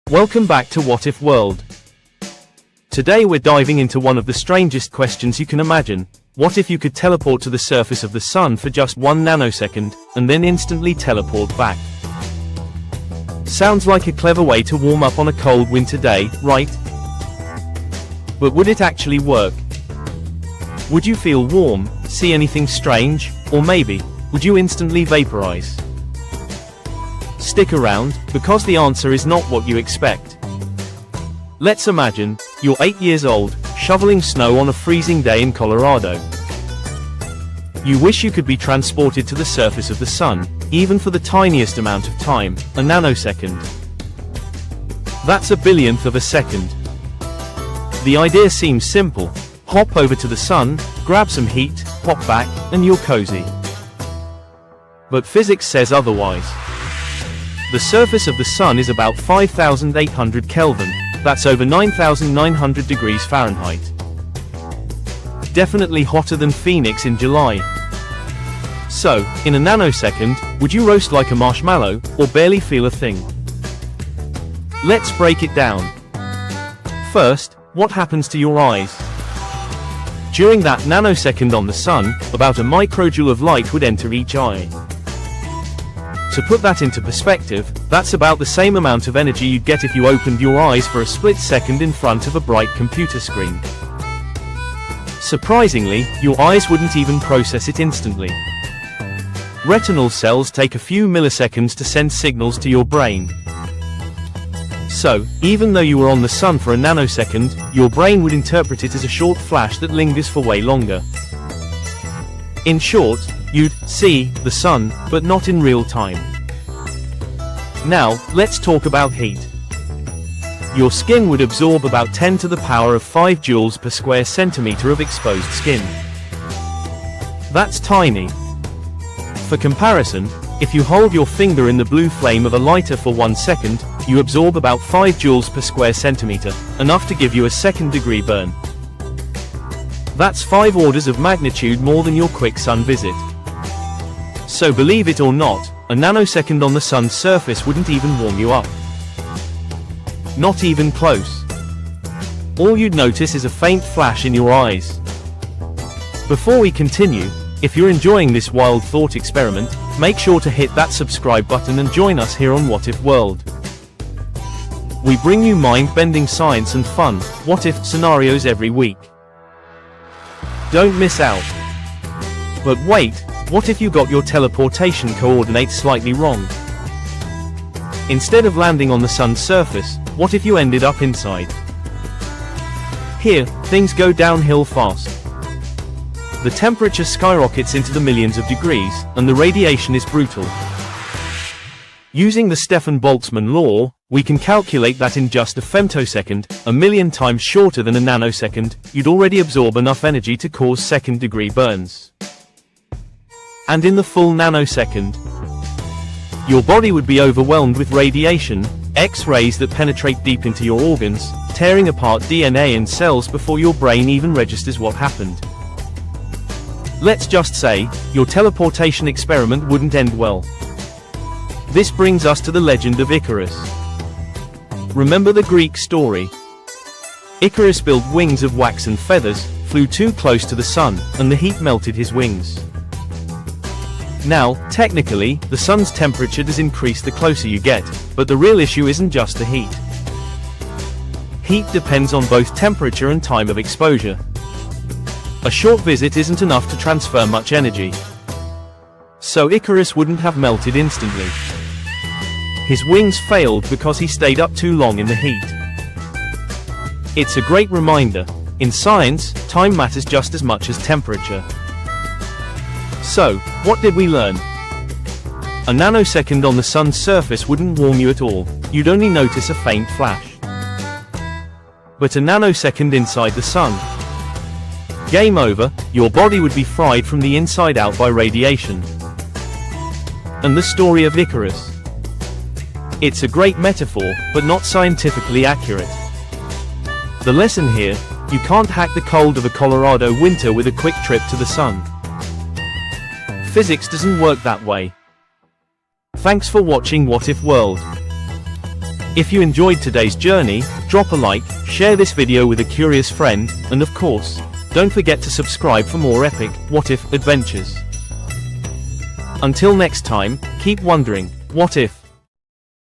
Welcome back to Whatif World. Today we're diving into one of the strangest questions you can imagine. What if you could teleport to the surface of the sun for just 1 nanosecond, and then instantly teleport back? Sounds like a clever way to warm up on a cold winter day, right? But would it actually work? Would you feel warm, see anything strange, or maybe, would you instantly vaporize? Stick around, because the answer is not what you expect. Let's imagine, you're 8 years old, shoveling snow on a freezing day in Colorado. You wish you could be transported to the surface of the sun, even for the tiniest amount of time, a nanosecond. That's a billionth of a second. The idea seems simple. Hop over to the sun, grab some heat, hop back, and you're cozy. But physics says otherwise. The surface of the sun is about 5,800 Kelvin, that's over 9,900 degrees Fahrenheit. Definitely hotter than Phoenix in July. So, in a nanosecond, would you roast like a marshmallow, or barely feel a thing? Let's break it down. First, what happens to your eyes? During that nanosecond on the sun, about a microjoule of light would enter each eye. To put that into perspective, that's about the same amount of energy you'd get if you opened your eyes for a split second in front of a bright computer screen. Surprisingly, your eyes wouldn't even process it instantly. Retinal cells take a few milliseconds to send signals to your brain. So, even though you were on the sun for a nanosecond, your brain would interpret it as a short flash that lingers for way longer. In short, you'd see the sun, but not in real time. Now, let's talk about heat. Your skin would absorb about 10 to the power of 5 joules per square centimeter of exposed skin. That's tiny. For comparison, if you hold your finger in the blue flame of a lighter for 1 second, you absorb about 5 joules per square centimeter, enough to give you a second-degree burn. That's 5 orders of magnitude more than your quick sun visit. So believe it or not, a nanosecond on the sun's surface wouldn't even warm you up. Not even close. All you'd notice is a faint flash in your eyes. Before we continue, if you're enjoying this wild thought experiment, make sure to hit that subscribe button and join us here on Whatif World. We bring you mind-bending science and fun, what-if scenarios every week. Don't miss out. But wait, what if you got your teleportation coordinates slightly wrong? Instead of landing on the sun's surface, what if you ended up inside? Here, things go downhill fast. The temperature skyrockets into the millions of degrees, and the radiation is brutal. Using the Stefan-Boltzmann law, we can calculate that in just a femtosecond, a million times shorter than a nanosecond, you'd already absorb enough energy to cause second-degree burns. And in the full nanosecond, your body would be overwhelmed with radiation, X-rays that penetrate deep into your organs, tearing apart DNA in cells before your brain even registers what happened. Let's just say, your teleportation experiment wouldn't end well. This brings us to the legend of Icarus. Remember the Greek story? Icarus built wings of wax and feathers, flew too close to the sun, and the heat melted his wings. Now, technically, the sun's temperature does increase the closer you get, but the real issue isn't just the heat. Heat depends on both temperature and time of exposure. A short visit isn't enough to transfer much energy. So Icarus wouldn't have melted instantly. His wings failed because he stayed up too long in the heat. It's a great reminder, in science, time matters just as much as temperature. So, what did we learn? A nanosecond on the sun's surface wouldn't warm you at all, you'd only notice a faint flash. But a nanosecond inside the sun. Game over, your body would be fried from the inside out by radiation. And the story of Icarus. It's a great metaphor, but not scientifically accurate. The lesson here, you can't hack the cold of a Colorado winter with a quick trip to the sun. Physics doesn't work that way. Thanks for watching Whatif World. If you enjoyed today's journey, drop a like, share this video with a curious friend, and of course, don't forget to subscribe for more epic, what if, adventures. Until next time, keep wondering, what if?